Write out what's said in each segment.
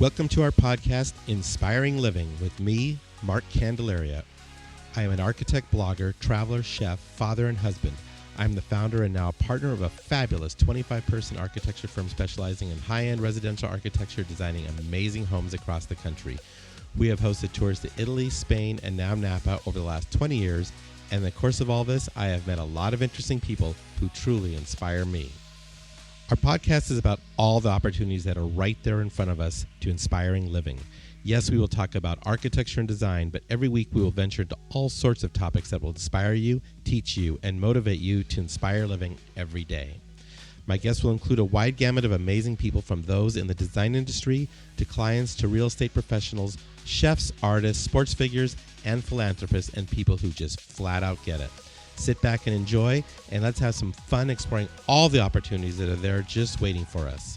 Welcome to our podcast, Inspiring Living, with me, Mark Candelaria. I am an architect, blogger, traveler, chef, father, and husband. I'm the founder and now a partner of a fabulous 25-person architecture firm specializing in high-end residential architecture, designing amazing homes across the country. We have hosted tours to Italy, Spain, and now Napa over the last 20 years, and in the course of all this, I have met a lot of interesting people who truly inspire me. Our podcast is about all the opportunities that are right there in front of us to inspiring living. Yes, we will talk about architecture and design, but every week we will venture into all sorts of topics that will inspire you, teach you, and motivate you to inspire living every day. My guests will include a wide gamut of amazing people, from those in the design industry to clients to real estate professionals, chefs, artists, sports figures, and philanthropists, and people who just flat out get it. Sit back and enjoy, and let's have some fun exploring all the opportunities that are there just waiting for us.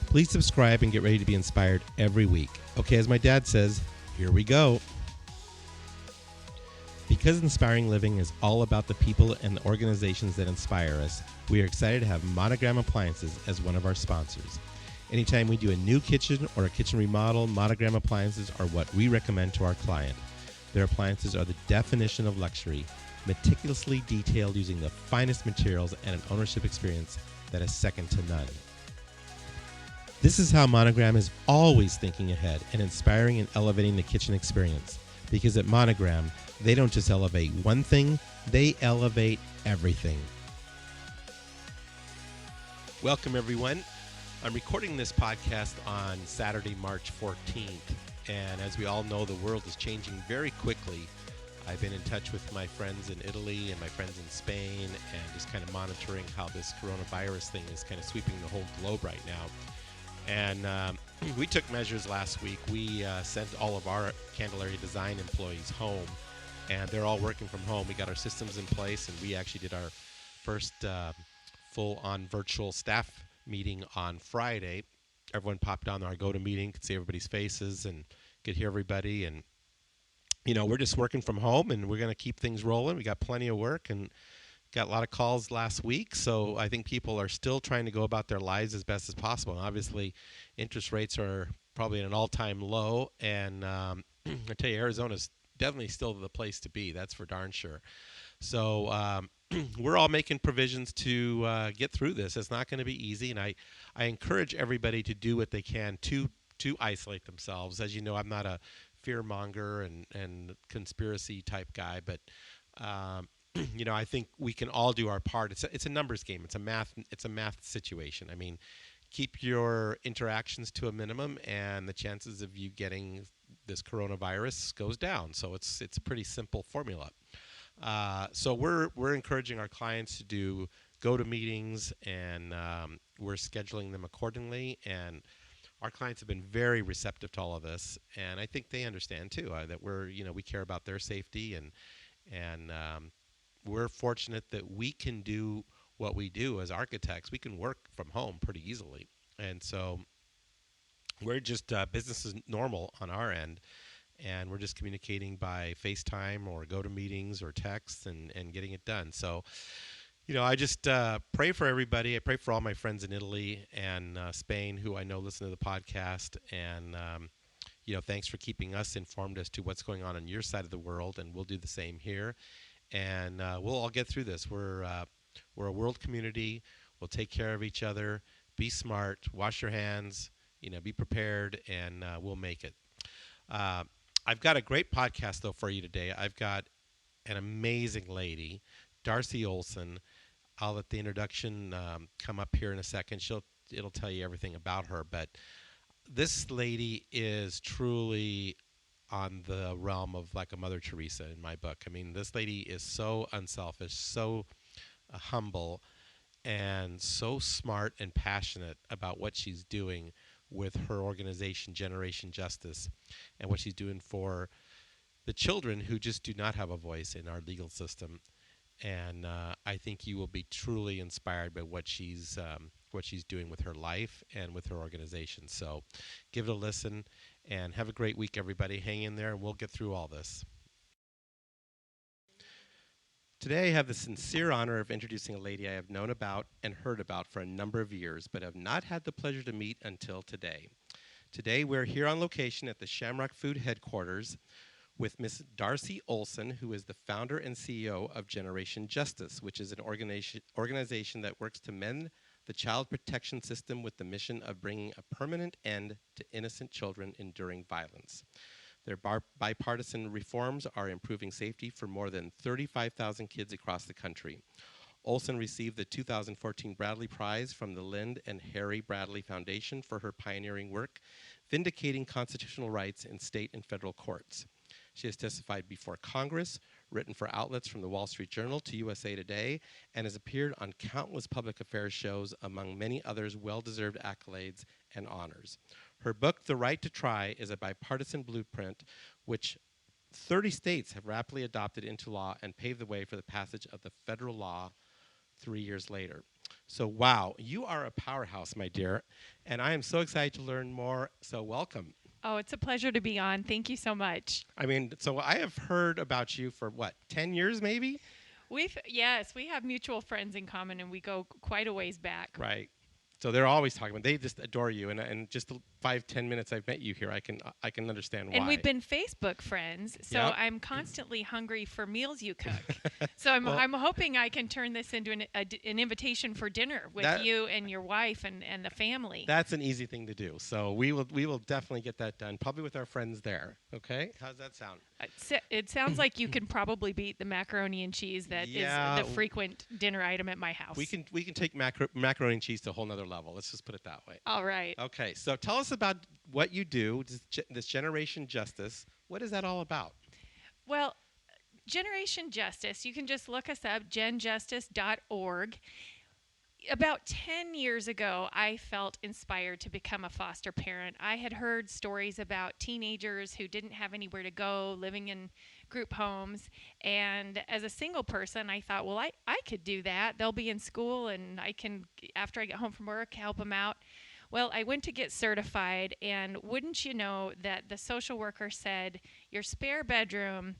Please subscribe and get ready to be inspired every week. Okay, as my dad says, here we go. Because Inspiring Living is all about the people and the organizations that inspire us, we are excited to have Monogram Appliances as one of our sponsors. Anytime we do a new kitchen or a kitchen remodel, Monogram Appliances are what we recommend to our client. Their appliances are the definition of luxury, meticulously detailed using the finest materials and an ownership experience that is second to none. This is how Monogram is always thinking ahead and inspiring and elevating the kitchen experience. Because at Monogram, they don't just elevate one thing, they elevate everything. Welcome, everyone. I'm recording this podcast on Saturday, March 14th. And as we all know, the world is changing very quickly. I've been in touch with my friends in Italy and my friends in Spain, and just kind of monitoring how this coronavirus thing is kind of sweeping the whole globe right now. And we took measures last week. We sent all of our Candelaria design employees home, and they're all working from home. We got our systems in place, and we actually did our first full-on virtual staff meeting on Friday. Everyone popped on our GoToMeeting, could see everybody's faces and could hear everybody. And you know, we're just working from home, and we're going to keep things rolling. We got plenty of work and got a lot of calls last week. So I think people are still trying to go about their lives as best as possible. And obviously, interest rates are probably at an all-time low. And I tell you, Arizona's definitely still the place to be. That's for darn sure. So we're all making provisions to get through this. It's not going to be easy. And I encourage everybody to do what they can to isolate themselves. As you know, I'm not a fearmonger and conspiracy type guy, but you know, I think we can all do our part. It's a numbers game. It's a math situation. I mean, keep your interactions to a minimum, and the chances of you getting this coronavirus goes down. So it's a pretty simple formula. So we're encouraging our clients to do GoToMeetings, and we're scheduling them accordingly. And our clients have been very receptive to all of this, and I think they understand too that we care about their safety, and we're fortunate that we can do what we do as architects. We can work from home pretty easily, and so we're just business as normal on our end, and we're just communicating by FaceTime or GoToMeetings or texts and getting it done. So, you know, I just pray for everybody. I pray for all my friends in Italy and Spain who I know listen to the podcast. And, you know, thanks for keeping us informed as to what's going on your side of the world. And we'll do the same here. And we'll all get through this. We're a world community. We'll take care of each other. Be smart. Wash your hands. You know, be prepared. And we'll make it. I've got a great podcast, though, for you today. I've got an amazing lady, Darcy Olsen. I'll let the introduction come up here in a second. It'll tell you everything about her. But this lady is truly on the realm of like a Mother Teresa in my book. I mean, this lady is so unselfish, so humble, and so smart and passionate about what she's doing with her organization, Generation Justice, and what she's doing for the children who just do not have a voice in our legal system. And I think you will be truly inspired by what she's doing with her life and with her organization. So give it a listen, and have a great week, everybody. Hang in there, and we'll get through all this. Today I have the sincere honor of introducing a lady I have known about and heard about for a number of years, but have not had the pleasure to meet until today. Today we're here on location at the Shamrock Food headquarters with Miss Darcy Olsen, who is the founder and CEO of Generation Justice, which is an organization that works to mend the child protection system with the mission of bringing a permanent end to innocent children enduring violence. Their bipartisan reforms are improving safety for more than 35,000 kids across the country. Olsen received the 2014 Bradley Prize from the Lynd and Harry Bradley Foundation for her pioneering work, vindicating constitutional rights in state and federal courts. She has testified before Congress, written for outlets from the Wall Street Journal to USA Today, and has appeared on countless public affairs shows, among many others well-deserved accolades and honors. Her book, The Right to Try, is a bipartisan blueprint which 30 states have rapidly adopted into law and paved the way for the passage of the federal law 3 years later. So, wow, you are a powerhouse, my dear, and I am so excited to learn more, so welcome. Oh, it's a pleasure to be on. Thank you so much. I mean, so I have heard about you for, 10 years maybe? Yes, we have mutual friends in common, and we go quite a ways back. Right. So they're always talking about. They just adore you, and just the 5-10 minutes I've met you here, I can understand why. And we've been Facebook friends, so Yep. I'm constantly hungry for meals you cook. So I'm hoping I can turn this into an invitation for dinner with you and your wife and the family. That's an easy thing to do. So we will definitely get that done, probably with our friends there. Okay, how's that sound? It sounds like you can probably beat the macaroni and cheese that is the frequent dinner item at my house. We can take macaroni and cheese to a whole nother level. Let's just put it that way. All right. Okay, so tell us about what you do, this Generation Justice. What is that all about? Well, Generation Justice, you can just look us up, genjustice.org. About 10 years ago, I felt inspired to become a foster parent. I had heard stories about teenagers who didn't have anywhere to go, living in group homes. And as a single person, I thought, well, I could do that. They'll be in school, and I can, after I get home from work, help them out. Well, I went to get certified, and wouldn't you know that the social worker said, your spare bedroom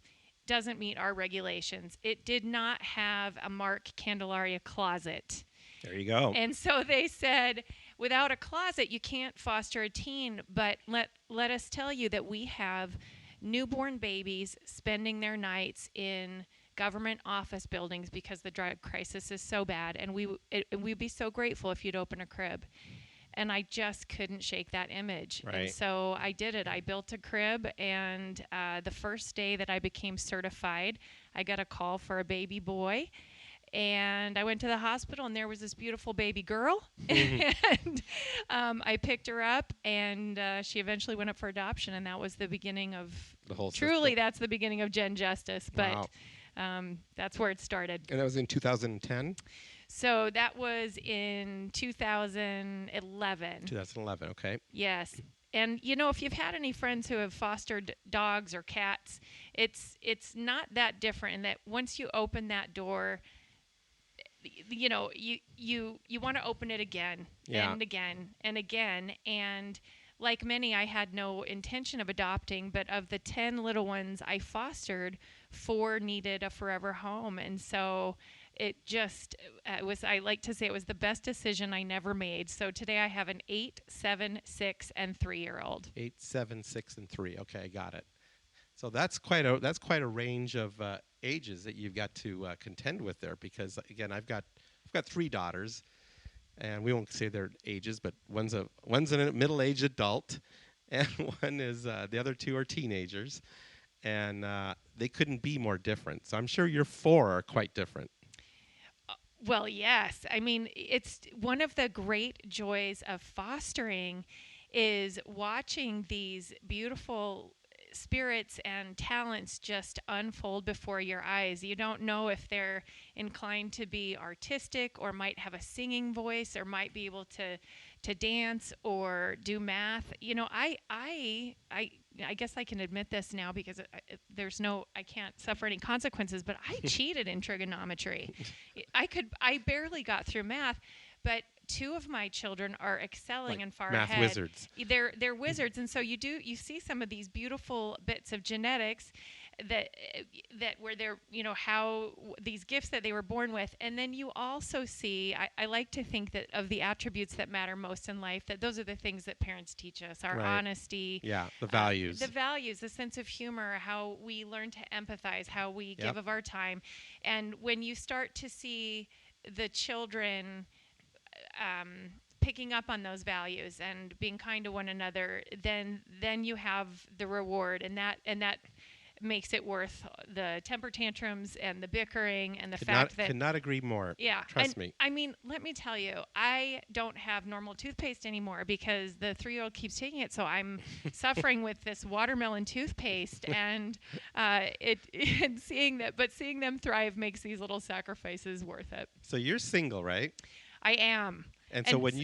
doesn't meet our regulations. It did not have a marked Candelaria closet. There you go. And so they said, without a closet, you can't foster a teen, but let us tell you that we have newborn babies spending their nights in government office buildings because the drug crisis is so bad, and we'd be so grateful if you'd open a crib. And I just couldn't shake that image. Right. And so I did it. I built a crib, and the first day that I became certified, I got a call for a baby boy. And I went to the hospital, and there was this beautiful baby girl. And I picked her up, and she eventually went up for adoption, and that was the beginning of The whole truly system. that's the beginning of Gen Justice. But Wow. that's where it started. And that was in 2010? So that was in 2011. 2011, okay. Yes. And, you know, if you've had any friends who have fostered dogs or cats, it's not that different in that once you open that door, you know, you want to open it again and again and again. And like many, I had no intention of adopting, but of the 10 little ones I fostered, 4 needed a forever home. And so it just I like to say it was the best decision I never made. So today I have an 8, 7, 6, and 3-year-old. 8, 7, 6, and 3. Okay, I got it. So that's quite a range of ages that you've got to contend with there. Because again, I've got 3 daughters, and we won't say their ages, but one's a middle-aged adult, and one is the other 2 are teenagers, and they couldn't be more different. So I'm sure your 4 are quite different. Well, yes. I mean, it's one of the great joys of fostering is watching these beautiful spirits and talents just unfold before your eyes. You don't know if they're inclined to be artistic or might have a singing voice or might be able to dance or do math. You know, I guess I can admit this now because I can't suffer any consequences, but I cheated in trigonometry. I barely got through math, but 2 of my children are excelling Like and far math ahead. wizards. They're wizards, and so you see some of these beautiful bits of genetics that that were their, these gifts that they were born with. And then you also see, I like to think that of the attributes that matter most in life, that those are the things that parents teach us: our Right. honesty, Yeah, the values. the sense of humor, how we learn to empathize, how we Yep. give of our time. And when you start to see the children picking up on those values and being kind to one another, then you have the reward, and that makes it worth the temper tantrums and the bickering and the fact that Could not agree more. yeah. Trust And me. I mean, let me tell you, I don't have normal toothpaste anymore because the 3-year-old keeps taking it. So I'm suffering with this watermelon toothpaste, and and seeing them thrive makes these little sacrifices worth it. So you're single, right? I am. And so when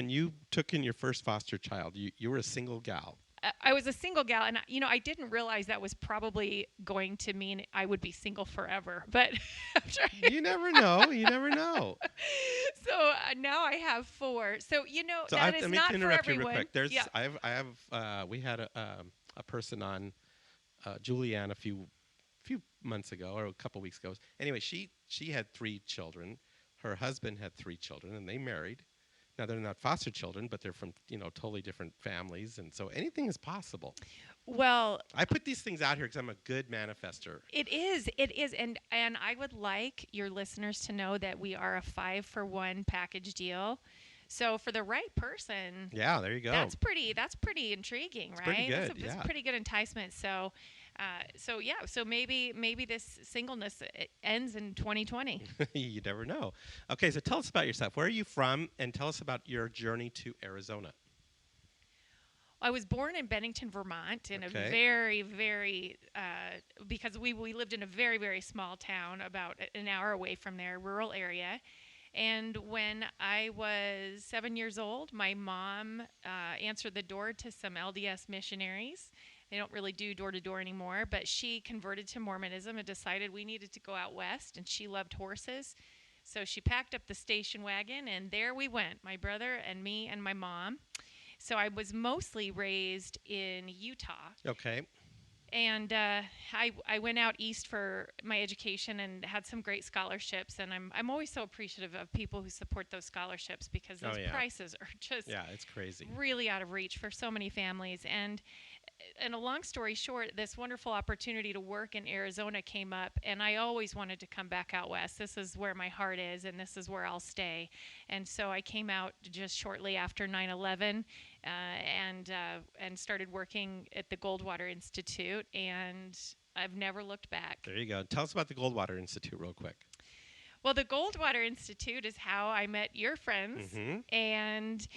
you took in your first foster child, you were a single gal. I was a single gal, and I didn't realize that was probably going to mean I would be single forever. But You never know. You never know. So now I have 4. So So that is let me not for interrupt you everyone. real quick. There's Yeah. we had a person on, Julianne, a few months ago or a couple weeks ago. Anyway, she had 3 children. Her husband had 3 children, and they married. Now, they're not foster children, but they're from, totally different families. And so anything is possible. Well, I put these things out here because I'm a good manifester. it is. And I would like your listeners to know that we are a 5-for-1 package deal. So for the right person, Yeah, there you go. that's pretty intriguing, right? pretty good, That's yeah. a pretty good enticement. So maybe this singleness ends in 2020. You never know. Okay, so tell us about yourself. Where are you from? And tell us about your journey to Arizona. I was born in Bennington, Vermont, in Okay. a very, very, because we lived in a very, very small town about an hour away from there, rural area. And when I was 7 years old, my mom answered the door to some LDS missionaries. They don't really do door-to-door anymore, but she converted to Mormonism and decided we needed to go out west, and she loved horses. So she packed up the station wagon, and there we went, my brother and me and my mom. So I was mostly raised in Utah. Okay. And I went out east for my education and had some great scholarships. And I'm always so appreciative of people who support those scholarships because those prices are just it's crazy. really out of reach for so many families. And a long story short, this wonderful opportunity to work in Arizona came up, and I always wanted to come back out west. This is where my heart is, and this is where I'll stay. And so I came out just shortly after 9/11 and started working at the Goldwater Institute, and I've never looked back. There you go. Tell us about the Goldwater Institute real quick. Well, the Goldwater Institute is how I met your friends, and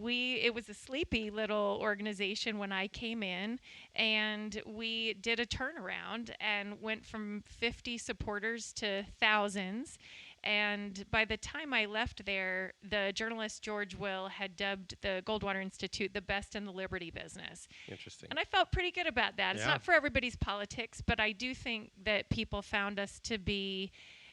it was a sleepy little organization when I came in, and we did a turnaround and went from 50 supporters to thousands. And by the time I left there, the journalist George Will had dubbed the Goldwater Institute the best in the liberty business. Interesting. And I felt pretty good about that. It's Yeah. not for everybody's politics, but I do think that people found us to be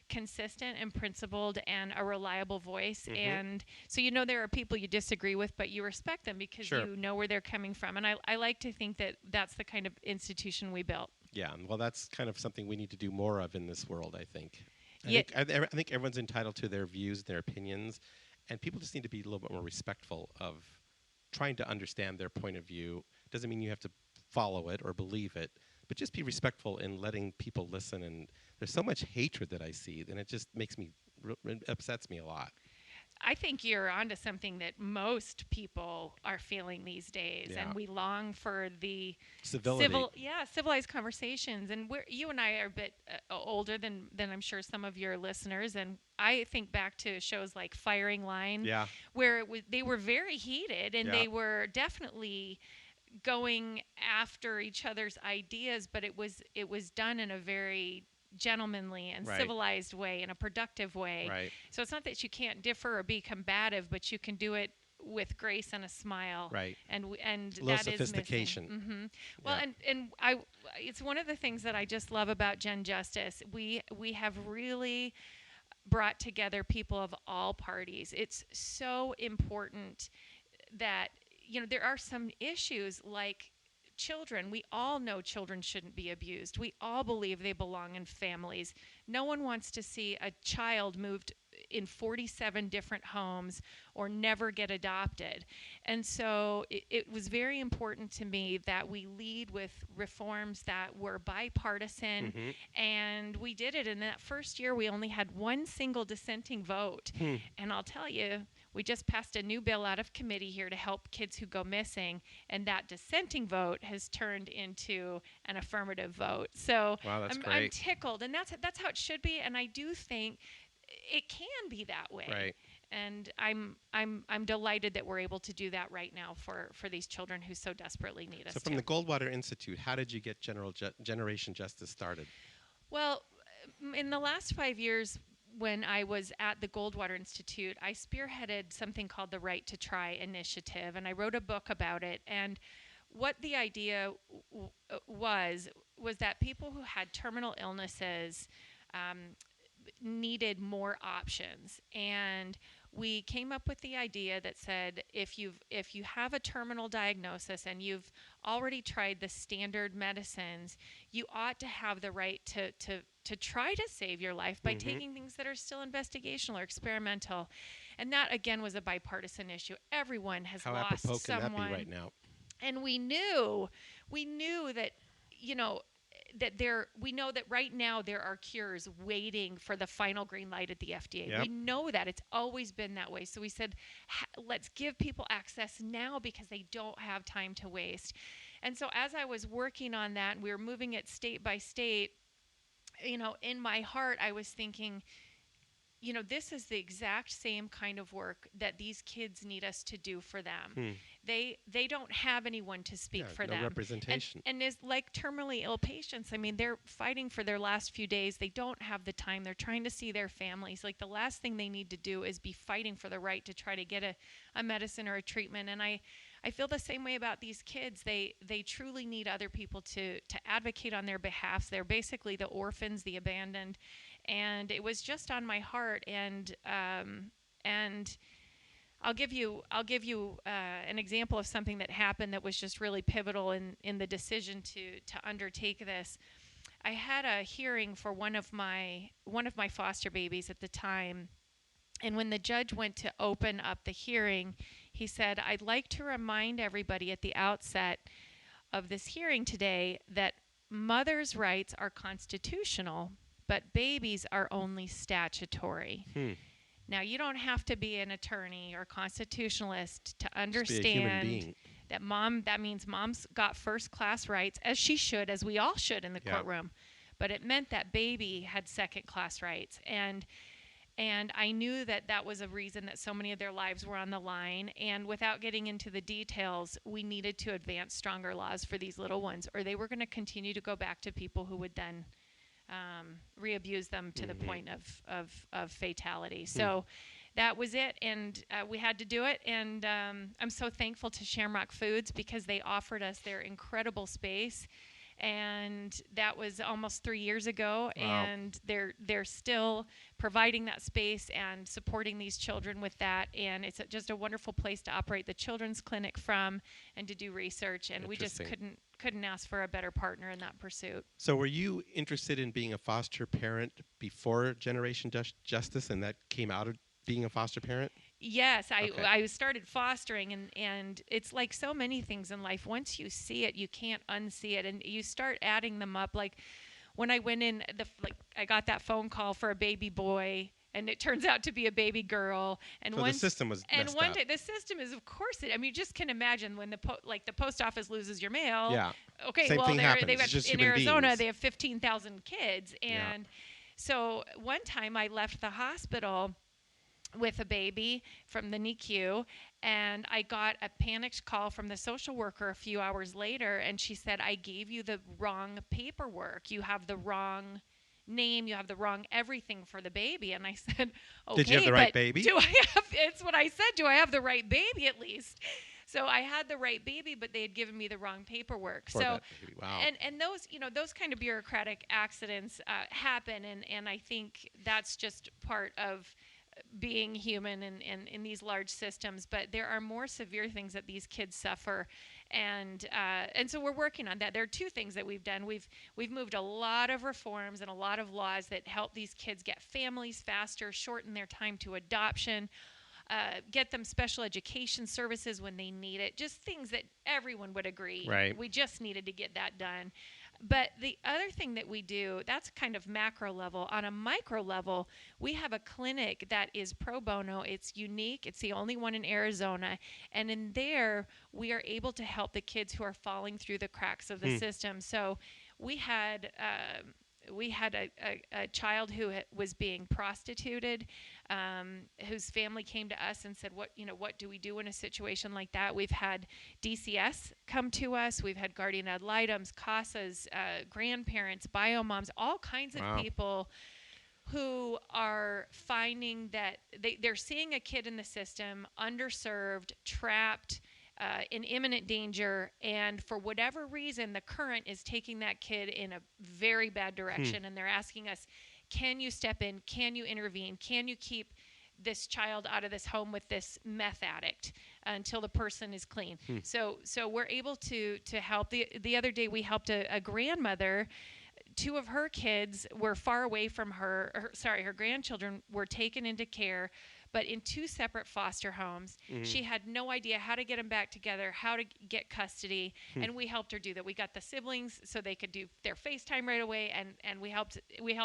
consistent and principled and a reliable voice. And so there are people you disagree with, but you respect them because you know where they're coming from. And I like to think that that's the kind of institution we built. Yeah, well, that's kind of something we need to do more of in this world, I think. Yeah. I think everyone's entitled to their views, their opinions, and people just need to be a little bit more respectful of trying to understand their point of view. Doesn't mean you have to follow it or believe it, but just be respectful in letting people listen. And there's so much hatred that I see, and it just makes me it upsets me a lot. I think you're onto something that most people are feeling these days, and we long for the civilized conversations. And you and I are a bit older than I'm sure some of your listeners, and I think back to shows like Firing Line, where they were very heated, and they were definitely going after each other's ideas, but it was done in a very gentlemanly and civilized way, in a productive way. Right. So it's not that you can't differ or be combative, but you can do it with grace and a smile. Right. And a little that sophistication. is missing. Well, it's one of the things that I just love about Gen Justice. We have really brought together people of all parties. It's so important that there are some issues like children, we all know children shouldn't be abused. We all believe they belong in families. No one wants to see a child moved in 47 different homes or never get adopted. And so it was very important to me that we lead with reforms that were bipartisan, and we did it. In that first year, we only had one single dissenting vote. And I'll tell you, we just passed a new bill out of committee here to help kids who go missing, and that dissenting vote has turned into an affirmative vote. So wow, that's I'm great. tickled, and that's how it should be. And I do think it can be that way. Right. And I'm delighted that we're able to do that right now for these children who so desperately need us. So from the Goldwater Institute, how did you get Generation Justice started? Well, in the last 5 years, when I was at the Goldwater Institute, I spearheaded something called the Right to Try initiative, and I wrote a book about it. And what the idea was that people who had terminal illnesses needed more options. And we came up with the idea that said, if you have a terminal diagnosis and you've already tried the standard medicines, you ought to have the right to try to save your life by taking things that are still investigational or experimental. And that, again, was a bipartisan issue. Everyone has How lost apropos someone. can that be right now? And we knew that, we know that right now there are cures waiting for the final green light at the FDA. Yep. We know that. It's always been that way. So we said, let's give people access now because they don't have time to waste. And so as I was working on that, and we were moving it state by state, in my heart, I was thinking, this is the exact same kind of work that these kids need us to do for them. They don't have anyone to speak for no them. representation. And is like terminally ill patients. I mean, they're fighting for their last few days. They don't have the time. They're trying to see their families. Like, the last thing they need to do is be fighting for the right to try to get a medicine or a treatment. And I feel the same way about these kids. They truly need other people to advocate on their behalf. They're basically the orphans, the abandoned. And it was just on my heart, and I'll give you an example of something that happened that was just really pivotal in the decision to undertake this. I had a hearing for one of my foster babies at the time, and when the judge went to open up the hearing, he said, "I'd like to remind everybody at the outset of this hearing today that mothers' rights are constitutional, but babies are only statutory." Now, you don't have to be an attorney or constitutionalist to understand that means mom's got first-class rights, as she should, as we all should in the courtroom. But it meant that baby had second-class rights. And I knew that was a reason that so many of their lives were on the line. And without getting into the details, we needed to advance stronger laws for these little ones, or they were going to continue to go back to people who would then re-abuse them to the point of fatality. So that was it, and we had to do it. And I'm so thankful to Shamrock Foods because they offered us their incredible space. And that was almost 3 years ago. Wow. And they're still providing that space and supporting these children with that. And it's just a wonderful place to operate the children's clinic from and to do research. And we just couldn't ask for a better partner in that pursuit. So were you interested in being a foster parent before Generation Justice, and that came out of being a foster parent? Yes, I started fostering, and it's like so many things in life. Once you see it, you can't unsee it, and you start adding them up. Like when I went in, I got that phone call for a baby boy, and it turns out to be a baby girl. And so the system was messed up. And one day, the system is, of course, you just can imagine when the post office loses your mail. Yeah. Okay. Same thing happens. They've got, it's just in human Arizona, beings. they have 15,000 kids, and so one time I left the hospital with a baby from the NICU, and I got a panicked call from the social worker a few hours later, and she said, "I gave you the wrong paperwork. You have the wrong name, you have the wrong everything for the baby." And I said, "Okay, did you have the right baby?" It's what I said. Do I have the right baby at least? So I had the right baby, but they had given me the wrong paperwork. For that baby. Wow. And those kind of bureaucratic accidents happen, and I think that's just part of being human in these large systems. But there are more severe things that these kids suffer, And so we're working on that. There are two things that we've done. We've moved a lot of reforms and a lot of laws that help these kids get families faster, shorten their time to adoption, get them special education services when they need it. Just things that everyone would agree. Right. We just needed to get that done. But the other thing that we do, that's kind of macro level. On a micro level, we have a clinic that is pro bono. It's unique. It's the only one in Arizona. And in there, we are able to help the kids who are falling through the cracks of the system. So we had a child who was being prostituted, whose family came to us and said, what do we do in a situation like that? We've had DCS come to us. We've had guardian ad litems, CASAs, grandparents, biomoms, all kinds of people who are finding that they're seeing a kid in the system, underserved, trapped, in imminent danger, and for whatever reason, the current is taking that kid in a very bad direction, and they're asking us, can you step in? Can you intervene? Can you keep this child out of this home with this meth addict until the person is clean? So we're able to help. The other day, we helped a grandmother. Two of her kids were far away from her grandchildren were taken into care, but in two separate foster homes. She had no idea how to get them back together, how to get custody, and we helped her do that. We got the siblings so they could do their FaceTime right away, and we helped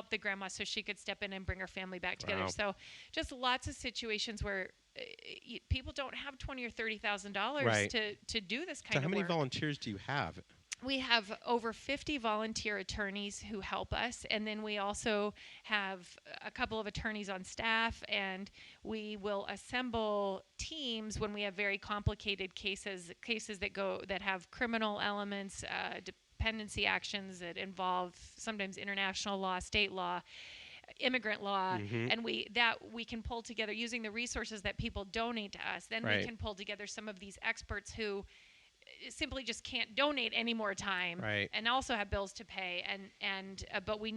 the grandma so she could step in and bring her family back together. So just lots of situations where people don't have $20,000 or $30,000 to do this kind of work. So how many volunteers do you have? We have over 50 volunteer attorneys who help us, and then we also have a couple of attorneys on staff, and we will assemble teams when we have very complicated cases that have criminal elements, dependency actions that involve sometimes international law, state law, immigrant law, and we can pull together using the resources that people donate to us. Then we can pull together some of these experts who simply just can't donate any more time, and also have bills to pay, but we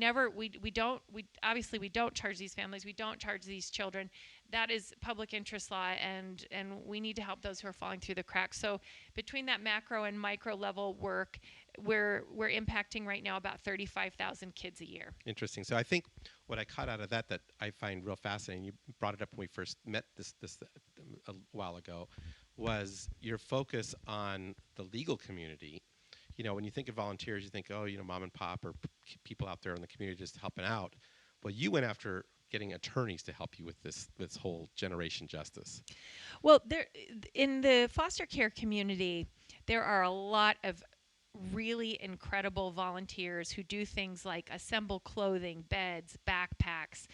obviously don't charge these families, we don't charge these children. That is public interest law, and we need to help those who are falling through the cracks. So between that macro and micro level work, we're impacting right now about 35,000 kids a year. Interesting. So I think what I caught out of that I find real fascinating, you brought it up when we first met this a while ago, was your focus on the legal community. When you think of volunteers, you think, mom and pop or people out there in the community just helping out. Well, you went after getting attorneys to help you with this whole generation justice. Well, in the foster care community, there are a lot of really incredible volunteers who do things like assemble clothing, beds, backpacks,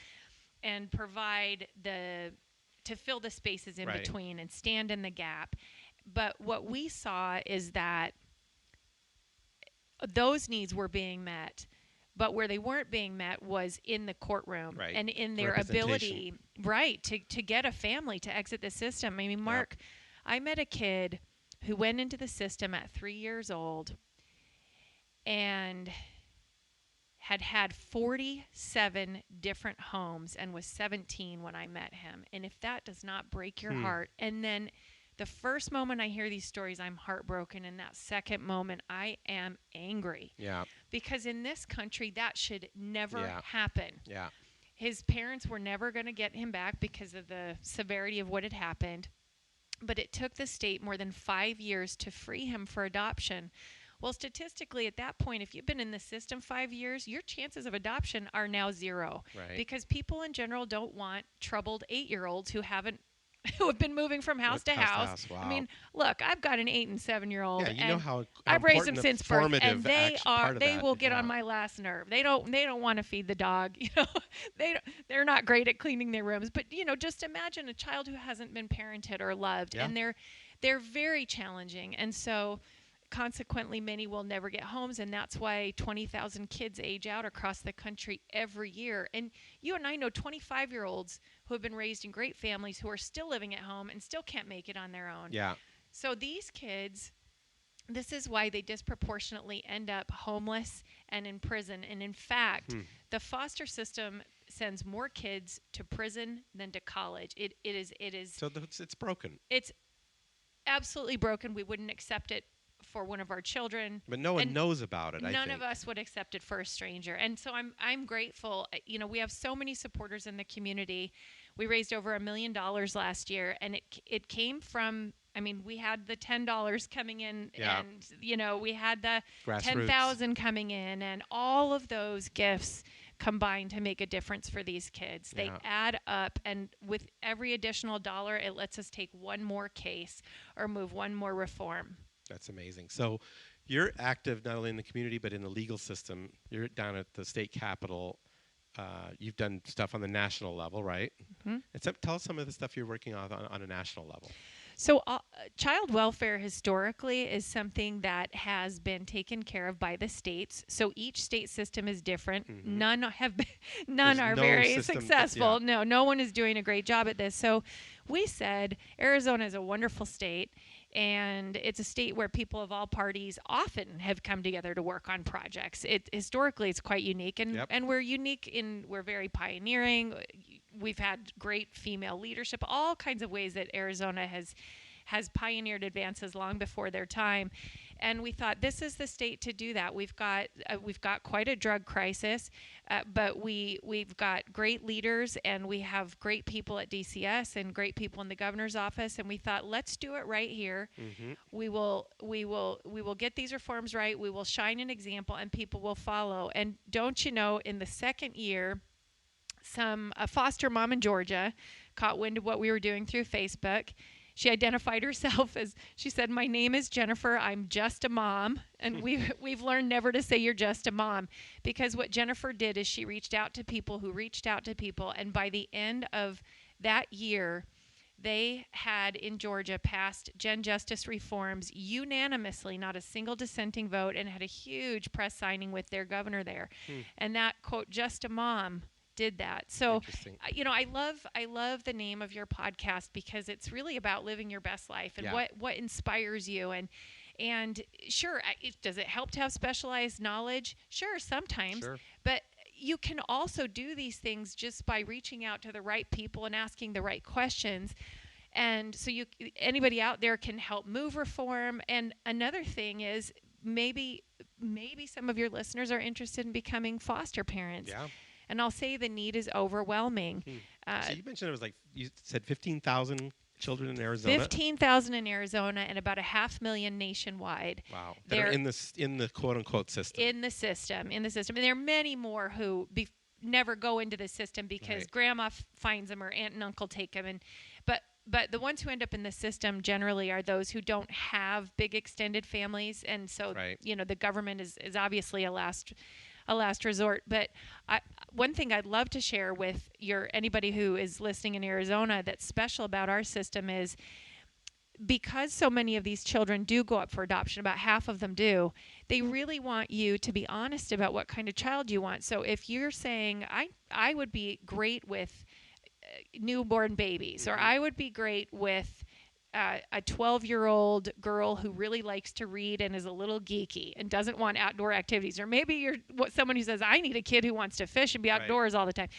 and provide to fill the spaces in between and stand in the gap. But what we saw is that those needs were being met, but where they weren't being met was in the courtroom and in their ability, to get a family to exit the system. I mean, Mark, I met a kid who went into the system at 3 years old and had 47 different homes and was 17 when I met him. And if that does not break your heart, and then the first moment I hear these stories, I'm heartbroken. And that second moment, I am angry. Yeah. Because in this country, that should never happen. Yeah. His parents were never going to get him back because of the severity of what had happened. But it took the state more than 5 years to free him for adoption. Well, statistically, at that point, if you've been in the system 5 years, your chances of adoption are now zero. Because people in general don't want troubled 8-year-olds who have been moving from house to house. Wow. I mean, look, I've got an 8 and 7-year-old, and how I've raised them since birth, and they will get on my last nerve. They don't want to feed the dog. They're not great at cleaning their rooms. But just imagine a child who hasn't been parented or loved, and they're very challenging. And so, consequently, many will never get homes, and that's why 20,000 kids age out across the country every year. And you and I know 25-year-olds who have been raised in great families who are still living at home and still can't make it on their own. Yeah. So these kids, this is why they disproportionately end up homeless and in prison. And in fact, the foster system sends more kids to prison than to college. It is. So it's broken. It's absolutely broken. We wouldn't accept it for one of our children. But no one knows about it, I think. None of us would accept it for a stranger. And so I'm grateful. You know, we have so many supporters in the community. We raised over $1 million last year, and it came from, I mean, we had the $10 coming in, and you know, we had the $10,000 coming in, and all of those gifts combine to make a difference for these kids. They add up, and with every additional dollar, it lets us take one more case or move one more reform. That's amazing. So you're active not only in the community but in the legal system. You're down at the state capitol. You've done stuff on the national level, right? Mm-hmm. And so tell us some of the stuff you're working on a national level. So child welfare historically is something that has been taken care of by the states. So each state system is different. Mm-hmm. None are very successful. No one is doing a great job at this. So we said Arizona is a wonderful state, and it's a state where people of all parties often have come together to work on projects. Historically, it's quite unique, and we're unique in we're very pioneering. We've had great female leadership, all kinds of ways that Arizona has pioneered advances long before their time. And we thought this is the state to do that. We've got quite a drug crisis, but we've got great leaders, and we have great people at DCS and great people in the governor's office. And we thought, let's do it right here. Mm-hmm. We will get these reforms right. We will shine an example, and people will follow. And don't you know, in the second year, a foster mom in Georgia caught wind of what we were doing through Facebook. She identified herself as, she said, "My name is Jennifer. I'm just a mom." And we've learned never to say you're just a mom, because what Jennifer did is she reached out to people who reached out to people. And by the end of that year, they had in Georgia passed Gen Justice reforms unanimously, not a single dissenting vote, and had a huge press signing with their governor there. And that, quote, "just a mom," did that. So, you know, I love the name of your podcast, because it's really about living your best life and what inspires you. And sure, does it help to have specialized knowledge? Sure, sometimes. Sure. But you can also do these things just by reaching out to the right people and asking the right questions. And so anybody out there can help move reform. And another thing is maybe some of your listeners are interested in becoming foster parents. Yeah. And I'll say the need is overwhelming. So you mentioned it was you said 15,000 children in Arizona? 15,000 in Arizona, and about 500,000 nationwide. Wow. They're in the quote-unquote system. In the system. And there are many more who never go into the system because grandma finds them or aunt and uncle take them. But the ones who end up in the system generally are those who don't have big extended families. And so, you know, the government is obviously a last resort. But one thing I'd love to share with anybody who is listening in Arizona that's special about our system is, because so many of these children do go up for adoption, about half of them do, they really want you to be honest about what kind of child you want. So if you're saying, I would be great with newborn babies, or I would be great with a 12-year-old girl who really likes to read and is a little geeky and doesn't want outdoor activities. Or maybe you're someone who says, I need a kid who wants to fish and be outdoors all the time.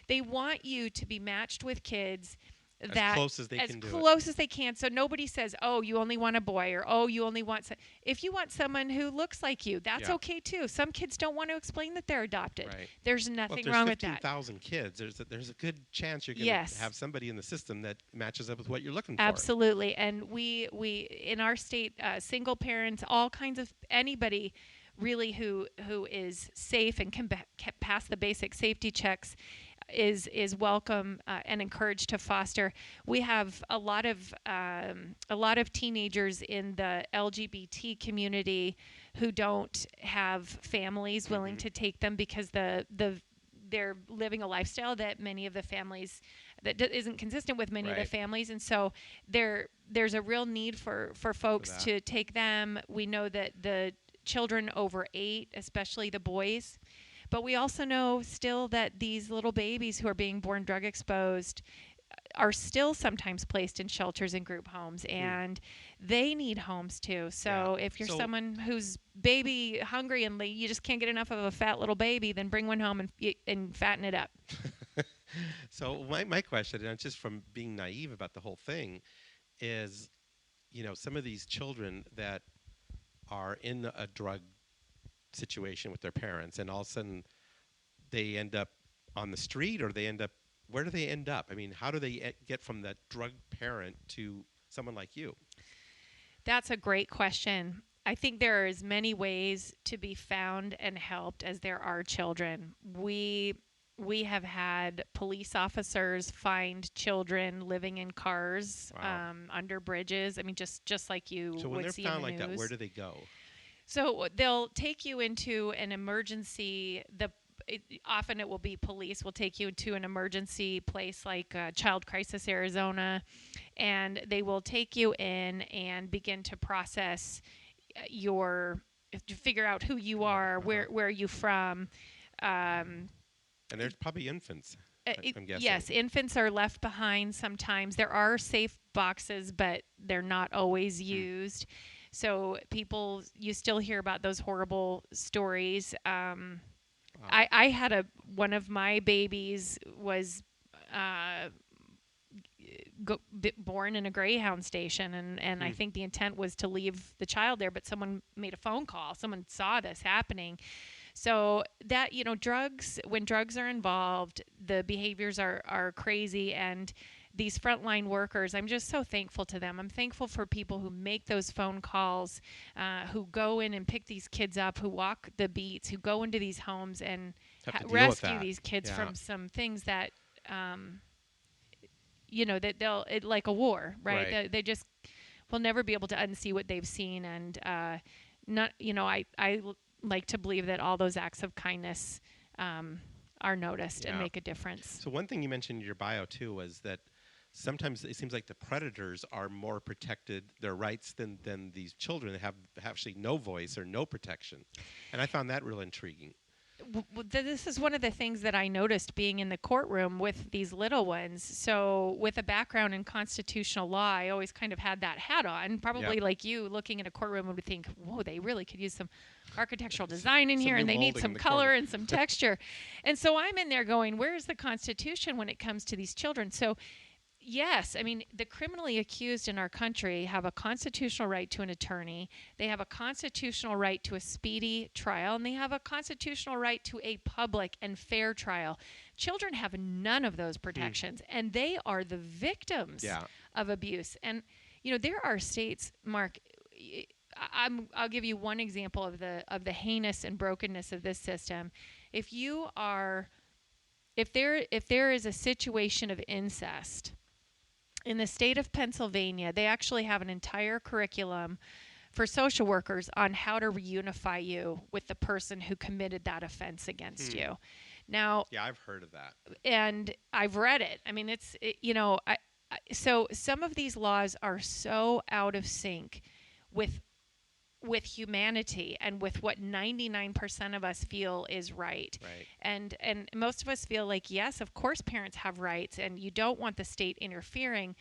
They want you to be matched with kids as close as they can do it. As close as they can. So nobody says, oh, you only want a boy, or oh, you only want... If you want someone who looks like you, that's okay too. Some kids don't want to explain that they're adopted. Right. There's nothing wrong with that. If there's 15,000 kids, there's a good chance you're going to have somebody in the system that matches up with what you're looking for. Absolutely. And we in our state, single parents, all kinds of... Anybody really who is safe and can pass the basic safety checks is welcome and encouraged to foster. We have a lot of teenagers in the LGBT community who don't have families willing to take them because they're living a lifestyle that many of the families that isn't consistent with many of the families, and so there's a real need for folks to take them. We know that the children over 8, especially the boys. But we also know still that these little babies who are being born drug exposed are still sometimes placed in shelters and group homes, and they need homes too. So if you're someone who's baby hungry and you just can't get enough of a fat little baby, then bring one home and fatten it up. So my question, and just from being naive about the whole thing, is, you know, some of these children that are in a drug situation with their parents, and all of a sudden they end up on the street, or where do they end up? I mean, how do they get from that drug parent to someone like you? That's a great question. I think there are as many ways to be found and helped as there are children. We have had police officers find children living in cars, Wow. under bridges. I mean, just like you So when would they're see in found the like that, news. where do they go? So they'll take you into an emergency. Often it will be police will take you to an emergency place like Child Crisis Arizona, and they will take you in and begin to process to figure out who you are, where are you from. Um, And there's probably infants, I'm guessing. yes, infants are left behind sometimes. There are safe boxes, but they're not always used. So you still hear about those horrible stories. Wow. I had one of my babies was born in a Greyhound station, and I think the intent was to leave the child there, but someone made a phone call. Someone saw this happening. So that, when drugs are involved, the behaviors are crazy, and these frontline workers, I'm just so thankful to them. I'm thankful for people who make those phone calls, who go in and pick these kids up, who walk the beats, who go into these homes and rescue these kids from some things that, that like a war, right? They just will never be able to unsee what they've seen, and I like to believe that all those acts of kindness are noticed and make a difference. So one thing you mentioned in your bio too was that sometimes it seems like the predators are more protected, their rights, than these children that have actually no voice or no protection. And I found that real intriguing. This is one of the things that I noticed being in the courtroom with these little ones. So with a background in constitutional law, I always kind of had that hat on. Probably like you, looking at a courtroom, would think, whoa, they really could use some architectural design in here, and they need some color and some texture. And so I'm in there going, where's the Constitution when it comes to these children? So yes, I mean, the criminally accused in our country have a constitutional right to an attorney. They have a constitutional right to a speedy trial, and they have a constitutional right to a public and fair trial. Children have none of those protections, and they are the victims of abuse. And, there are states, Mark, I'll give you one example of the heinous and brokenness of this system. If there is a situation of incest, in the state of Pennsylvania, they actually have an entire curriculum for social workers on how to reunify you with the person who committed that offense against you. Now, I've heard of that, and I've read it. I mean, so some of these laws are so out of sync with humanity and with what 99% of us feel is right. And most of us feel like, yes, of course parents have rights and you don't want the state interfering,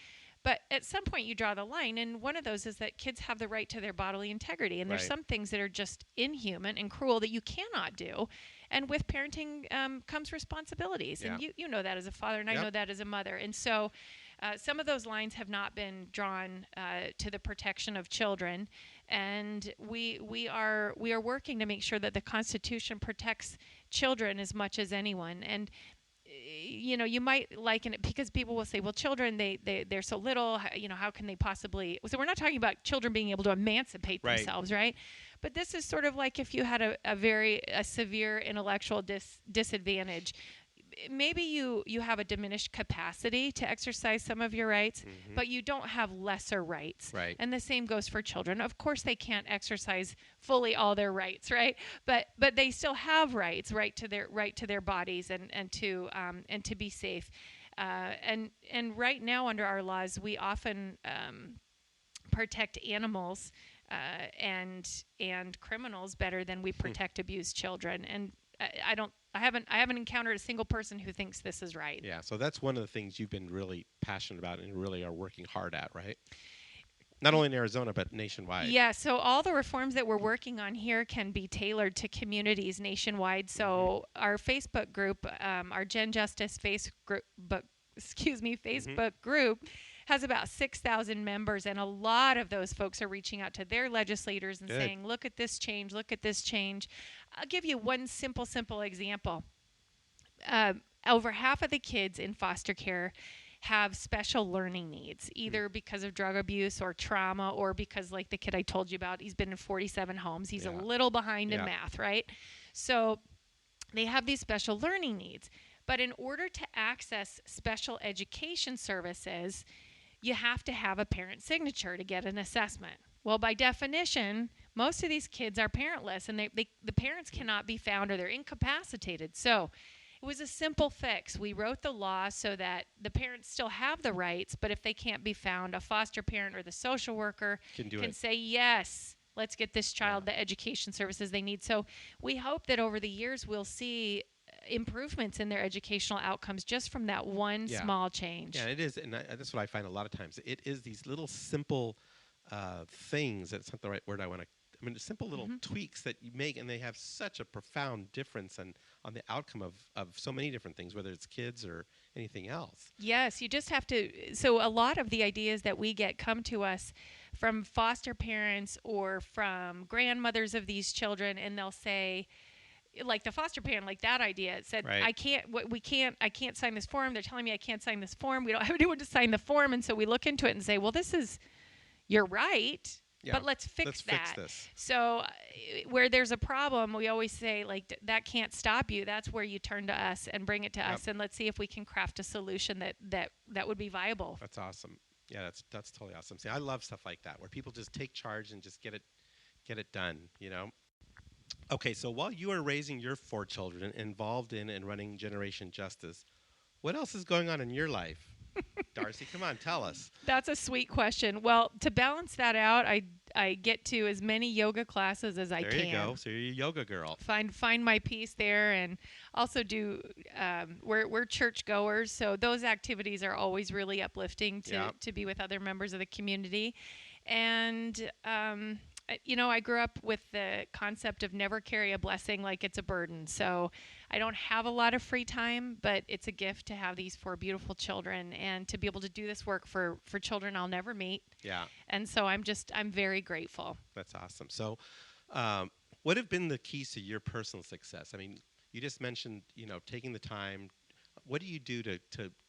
but at some point you draw the line, and one of those is that kids have the right to their bodily integrity, and there's some things that are just inhuman and cruel that you cannot do, and with parenting comes responsibilities, and you know that as a father, and I know that as a mother. And so some of those lines have not been drawn to the protection of children, and we are working to make sure that the Constitution protects children as much as anyone. And you might liken it, because people will say, well, children, they're so little, how can they possibly? So we're not talking about children being able to emancipate themselves, right? But this is sort of like if you had a very severe intellectual disadvantage. Maybe you have a diminished capacity to exercise some of your rights, but you don't have lesser rights. And the same goes for children. Of course, they can't exercise fully all their rights, right? But they still have rights, right to their bodies and to be safe. And right now under our laws, we often protect animals and criminals better than we protect abused children. And I haven't encountered a single person who thinks this is right. Yeah, so that's one of the things you've been really passionate about and really are working hard at, right? Not only in Arizona, but nationwide. Yeah, so all the reforms that we're working on here can be tailored to communities nationwide. So our Facebook group, our Gen Justice Facebook group, has about 6,000 members, and a lot of those folks are reaching out to their legislators and Good. saying, look at this change, look at this change. I'll give you one simple example. Uh, Over half of the kids in foster care have special learning needs, either because of drug abuse or trauma, or because, like the kid I told you about, he's been in 47 homes. He's a little behind in math, right? So they have these special learning needs. But in order to access special education services, you have to have a parent signature to get an assessment. Well, by definition, most of these kids are parentless, and the parents cannot be found, or they're incapacitated. So it was a simple fix. We wrote the law so that the parents still have the rights, but if they can't be found, a foster parent or the social worker can say, yes, let's get this child the education services they need. So we hope that over the years we'll see improvements in their educational outcomes just from that one small change. Yeah, it is. And that's what I find a lot of times. It is these little simple things. That's not the right word I want to. I mean, simple little tweaks that you make, and they have such a profound difference on the outcome of so many different things, whether it's kids or anything else. Yes, you just have to. So a lot of the ideas that we get come to us from foster parents or from grandmothers of these children, and they'll say, like the foster parent, like that idea, it said, I can't sign this form. They're telling me I can't sign this form. We don't have anyone to sign the form. And so we look into it and say, well, you're right. Yeah, but let's fix this. So where there's a problem, we always say, like, that can't stop you. That's where you turn to us and bring it to us, and let's see if we can craft a solution that would be viable. That's awesome. Yeah, that's totally awesome. See, I love stuff like that, where people just take charge and just get it done, you know? Okay, so while you are raising your 4 children, involved in and running Generation Justice, what else is going on in your life? Darcy, come on, tell us. That's a sweet question. Well, to balance that out, I get to as many yoga classes as I can. There you go. So you're a yoga girl. Find my peace there, and also do. We're church goers, so those activities are always really uplifting to be with other members of the community, and. I grew up with the concept of never carry a blessing like it's a burden. So I don't have a lot of free time, but it's a gift to have these 4 beautiful children and to be able to do this work for children I'll never meet. Yeah. And so I'm very grateful. That's awesome. So what have been the keys to your personal success? I mean, you just mentioned, taking the time. What do you do to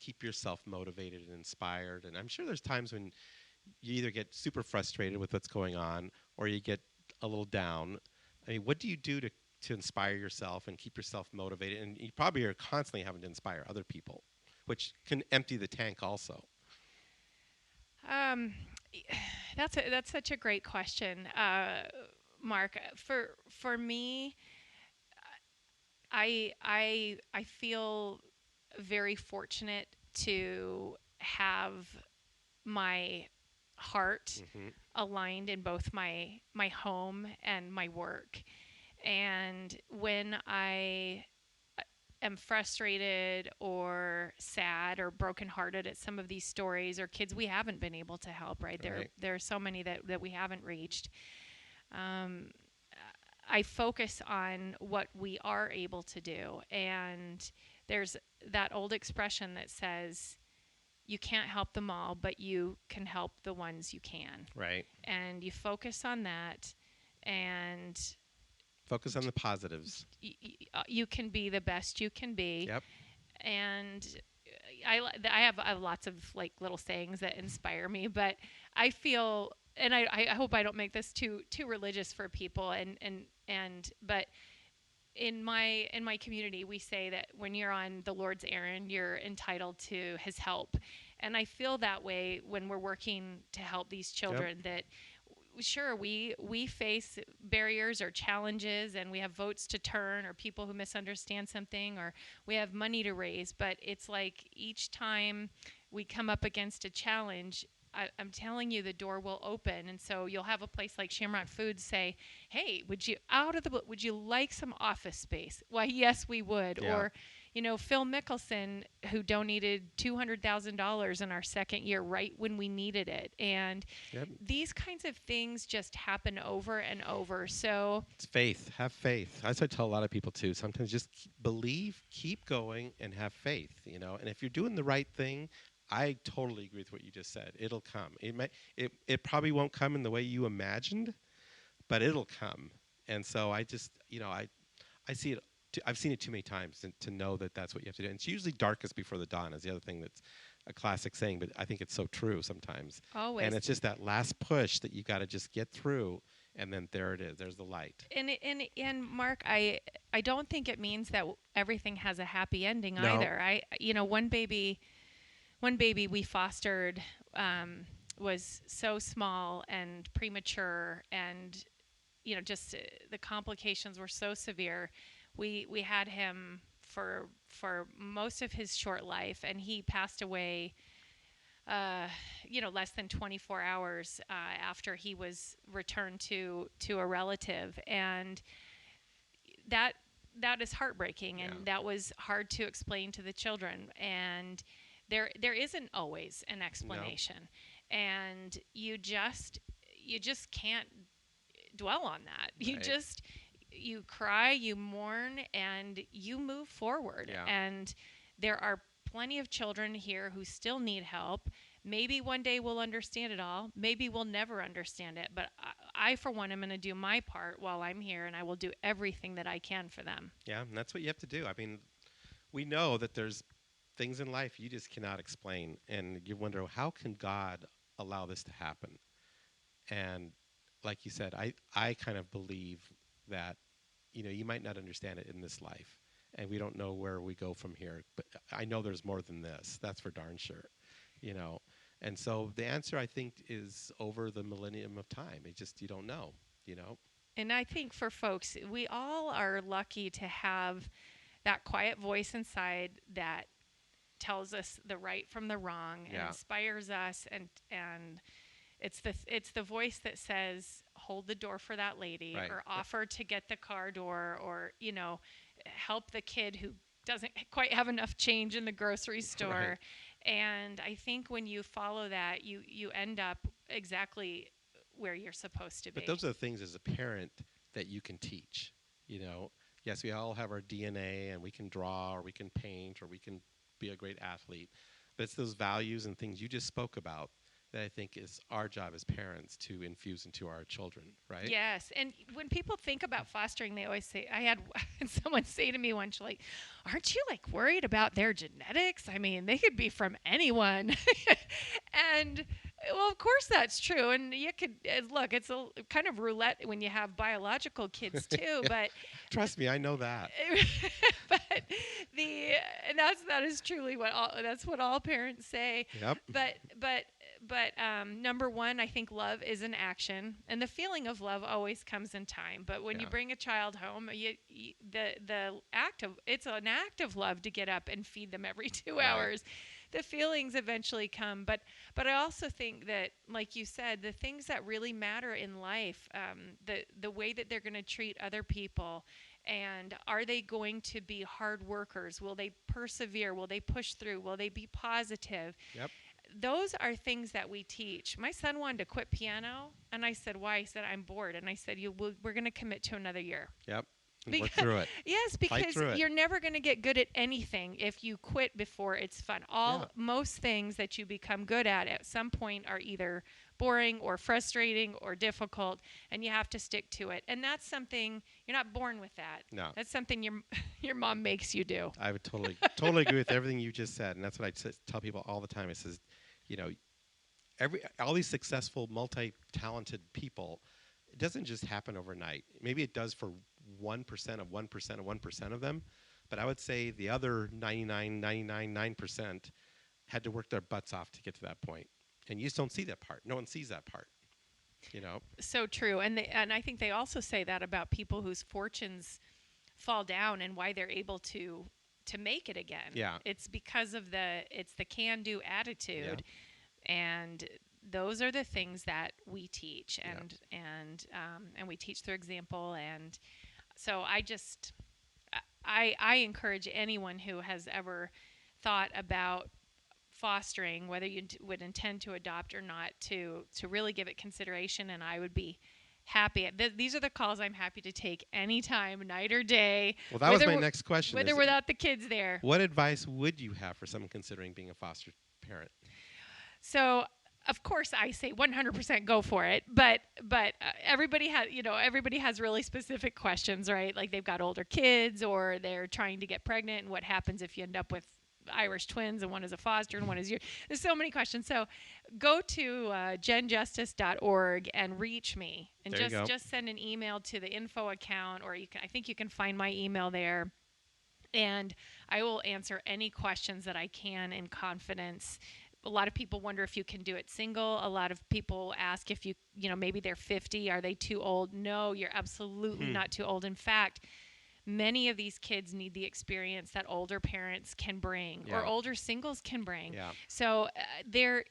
keep yourself motivated and inspired? And I'm sure there's times when you either get super frustrated with what's going on or you get a little down. I mean, what do you do to inspire yourself and keep yourself motivated? And you probably are constantly having to inspire other people, which can empty the tank also. That's such a great question, Mark. For me, I feel very fortunate to have my heart aligned in both my home and my work. And when I am frustrated or sad or brokenhearted at some of these stories or kids we haven't been able to help, right? There are so many that we haven't reached. I focus on what we are able to do. And there's that old expression that says, you can't help them all, but you can help the ones you can. Right. And you focus on that, and focus on the positives. You can be the best you can be. Yep. And I have lots of like little sayings that inspire me, but I feel, and I hope I don't make this too religious for people, but in my community, we say that when you're on the Lord's errand, you're entitled to His help, and I feel that way when we're working to help these children. That sure, we face barriers or challenges, and we have votes to turn, or people who misunderstand something, or we have money to raise. But it's like each time we come up against a challenge, I'm telling you, the door will open. And so you'll have a place like Shamrock Foods say, hey, would you like some office space? Why, yes, we would. Yeah. Or, Phil Mickelson, who donated $200,000 in our second year right when we needed it. And these kinds of things just happen over and over. So it's faith. Have faith. As I tell a lot of people too, sometimes just believe, keep going, and have faith, And if you're doing the right thing, I totally agree with what you just said. It'll come. It probably won't come in the way you imagined, but it'll come. And so I just, I see it. I've seen it too many times to know that that's what you have to do. And it's usually darkest before the dawn is the other thing that's a classic saying, but I think it's so true sometimes. Always. And it's just that last push that you got to just get through, and then there it is. There's the light. And Mark, I don't think it means that everything has a happy ending No. either. One baby we fostered was so small and premature, and just the complications were so severe. We had him for most of his short life, and he passed away less than 24 hours after he was returned to a relative, and that is heartbreaking, and that was hard to explain to the children, and there isn't always an explanation. No. And you just can't dwell on that. Right. You cry, you mourn, and you move forward. Yeah. And there are plenty of children here who still need help. Maybe one day we'll understand it all. Maybe we'll never understand it. But I for one, am going to do my part while I'm here, and I will do everything that I can for them. Yeah, and that's what you have to do. I mean, we know that there's things in life you just cannot explain, and you wonder, how can God allow this to happen? And like you said, I kind of believe that, you might not understand it in this life, and we don't know where we go from here, but I know there's more than this. That's for darn sure, And so the answer, I think, is over the millennium of time. You don't know, And I think for folks, we all are lucky to have that quiet voice inside that tells us the right from the wrong and inspires us, and it's the voice that says, hold the door for that lady, right, or offer to get the car door, or help the kid who doesn't quite have enough change in the grocery store. Right. And I think when you follow that, you end up exactly where you're supposed to be. But those are the things as a parent that you can teach. Yes, we all have our DNA, and we can draw, or we can paint, or we can be a great athlete, but it's those values and things you just spoke about that I think is our job as parents to infuse into our children, right? Yes, and when people think about fostering, they always say, I had someone say to me once, like, aren't you worried about their genetics? I mean, they could be from anyone. And well, of course that's true, and you could look. It's a kind of roulette when you have biological kids too. But trust me, I know that. But that is truly what all parents say. Yep. But number one, I think love is an action, and the feeling of love always comes in time. But when you bring a child home, it's an act of love to get up and feed them every 2 hours. The feelings eventually come, but I also think that, like you said, the things that really matter in life, the way that they're going to treat other people, and are they going to be hard workers? Will they persevere? Will they push through? Will they be positive? Yep. Those are things that we teach. My son wanted to quit piano, and I said, why? He said, I'm bored. And I said, we're going to commit to another year. Yep. Work through it. Yes, because you're never going to get good at anything if you quit before it's fun. Most things that you become good at some point are either boring or frustrating or difficult, and you have to stick to it. And that's something, you're not born with that. No. That's something your mom makes you do. I would totally agree with everything you just said, and that's what I tell people all the time. It says, all these successful, multi-talented people, it doesn't just happen overnight. Maybe it does for 1% of 1% of 1% of them, but I would say the other 99.9% had to work their butts off to get to that point. And you just don't see that part. No one sees that part. So true. And I think they also say that about people whose fortunes fall down and why they're able to make it again. Yeah. It's because of the can-do attitude. Yeah. And those are the things that we teach, and we teach through example. And so I encourage anyone who has ever thought about fostering, whether you would intend to adopt or not, to really give it consideration. And I would be happy. These are the calls I'm happy to take anytime, night or day. Well, that was my next question. With or without the kids there. What advice would you have for someone considering being a foster parent? So, of course, I say 100% go for it, but everybody has really specific questions, right? Like they've got older kids, or they're trying to get pregnant, and what happens if you end up with Irish twins and one is a foster and one is your. There's so many questions. So, go to genjustice.org and reach me, and There you go. just send an email to the info account, or I think you can find my email there. And I will answer any questions that I can in confidence. A lot of people wonder if you can do it single. A lot of people ask if maybe they're 50. Are they too old? No, you're absolutely not too old. In fact, many of these kids need the experience that older parents can bring, or older singles can bring. Yeah. So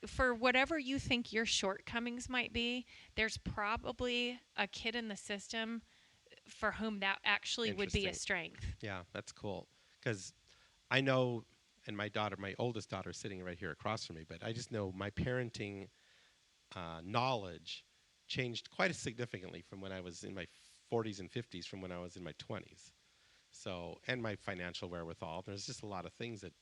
for whatever you think your shortcomings might be, there's probably a kid in the system for whom that actually would be a strength. Yeah, that's cool. Because I know, and my oldest daughter, is sitting right here across from me, but I just know my parenting knowledge changed quite significantly from when I was in my 40s and 50s from when I was in my 20s. So, and my financial wherewithal. There's just a lot of things that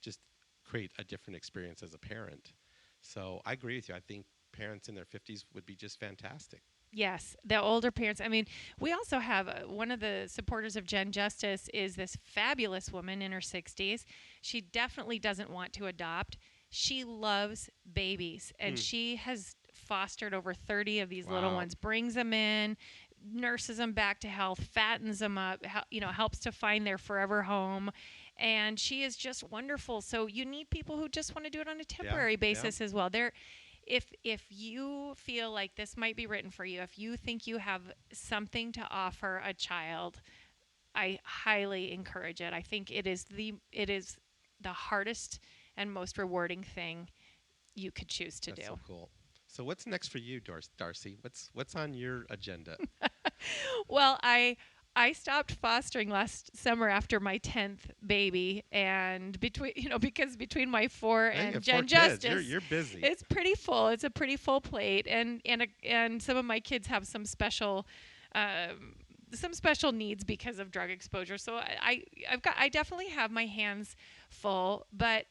just create a different experience as a parent. So I agree with you. I think parents in their 50s would be just fantastic. Yes, the older parents. I mean, we also have one of the supporters of Gen Justice is this fabulous woman in her 60s. She definitely doesn't want to adopt. She loves babies, and she has fostered over 30 of these little ones, brings them in, nurses them back to health, fattens them up, helps to find their forever home. And she is just wonderful. So you need people who just want to do it on a temporary basis as well. If you feel like this might be written for you, if you think you have something to offer a child, I highly encourage it. I think it is the hardest and most rewarding thing you could choose to do. That's so cool. So what's next for you, Darcy? What's on your agenda? Well, I stopped fostering last summer after my 10th baby, and between my 4 and Gen Justice, you're busy. It's pretty full. It's a pretty full plate, and some of my kids have some special needs because of drug exposure. So I definitely have my hands full, but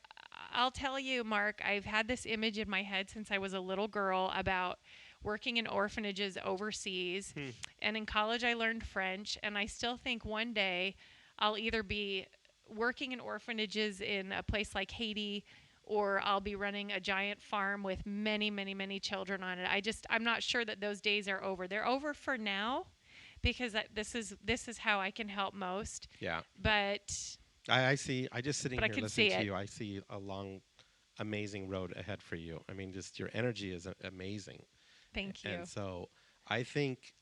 I'll tell you, Mark, I've had this image in my head since I was a little girl about working in orphanages overseas. And in college, I learned French. And I still think one day I'll either be working in orphanages in a place like Haiti, or I'll be running a giant farm with many, many, many children on it. I'm not sure that those days are over. They're over for now, because this is how I can help most. Yeah. But I see. I just sitting here listening to you. I see a long, amazing road ahead for you. I mean, just your energy is amazing. Thank you. And so I think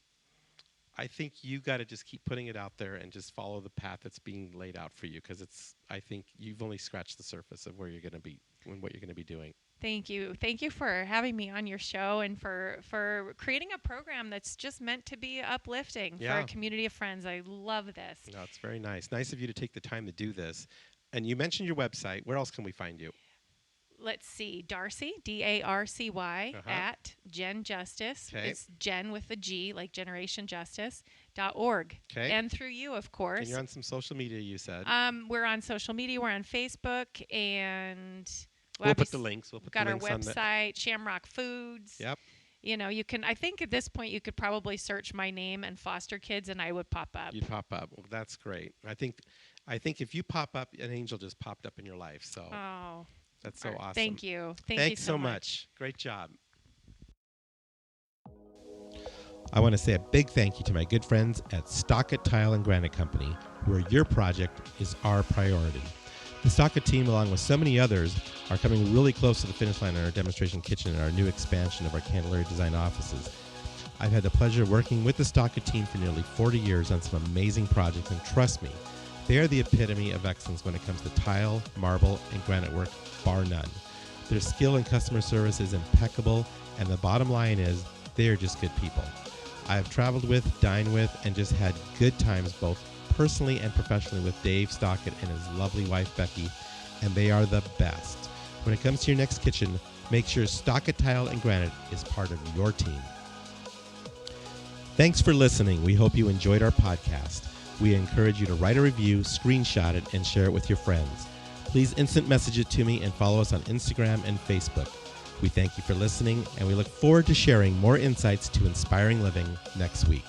you got to just keep putting it out there and just follow the path that's being laid out for you, because I think you've only scratched the surface of where you're going to be and what you're going to be doing. Thank you. Thank you for having me on your show, and for creating a program that's just meant to be uplifting for a community of friends. I love this. No, it's very nice. Nice of you to take the time to do this. And you mentioned your website. Where else can we find you? Let's see, Darcy, Darcy, at Gen Justice. Okay. It's Gen with a G, like Generation Justice.org. Okay. And through you, of course. And you're on some social media, you said. We're on social media. We're on Facebook, and we'll put the links. We'll put got the links our website, Shamrock Foods. Yep. You can. I think at this point you could probably search my name and foster kids, and I would pop up. You'd pop up. Well, that's great. I think if you pop up, an angel just popped up in your life. So. Oh. That's so awesome. Thank you. Thanks you so much. Great job. I want to say a big thank you to my good friends at Stockett Tile and Granite Company, where your project is our priority. The Stockett team, along with so many others, are coming really close to the finish line in our demonstration kitchen and our new expansion of our Candelaria design offices. I've had the pleasure of working with the Stockett team for nearly 40 years on some amazing projects, and trust me, they are the epitome of excellence when it comes to tile, marble, and granite work, bar none. Their skill and customer service is impeccable, and the bottom line is they are just good people. I have traveled with, dined with, and just had good times both personally and professionally with Dave Stockett and his lovely wife Becky, and they are the best. When it comes to your next kitchen, make sure Stockett Tile and Granite is part of your team. Thanks for listening. We hope you enjoyed our podcast. We encourage you to write a review, screenshot it, and share it with your friends. please instant message it to me and follow us on Instagram and Facebook. We thank you for listening, and we look forward to sharing more insights to inspiring living next week.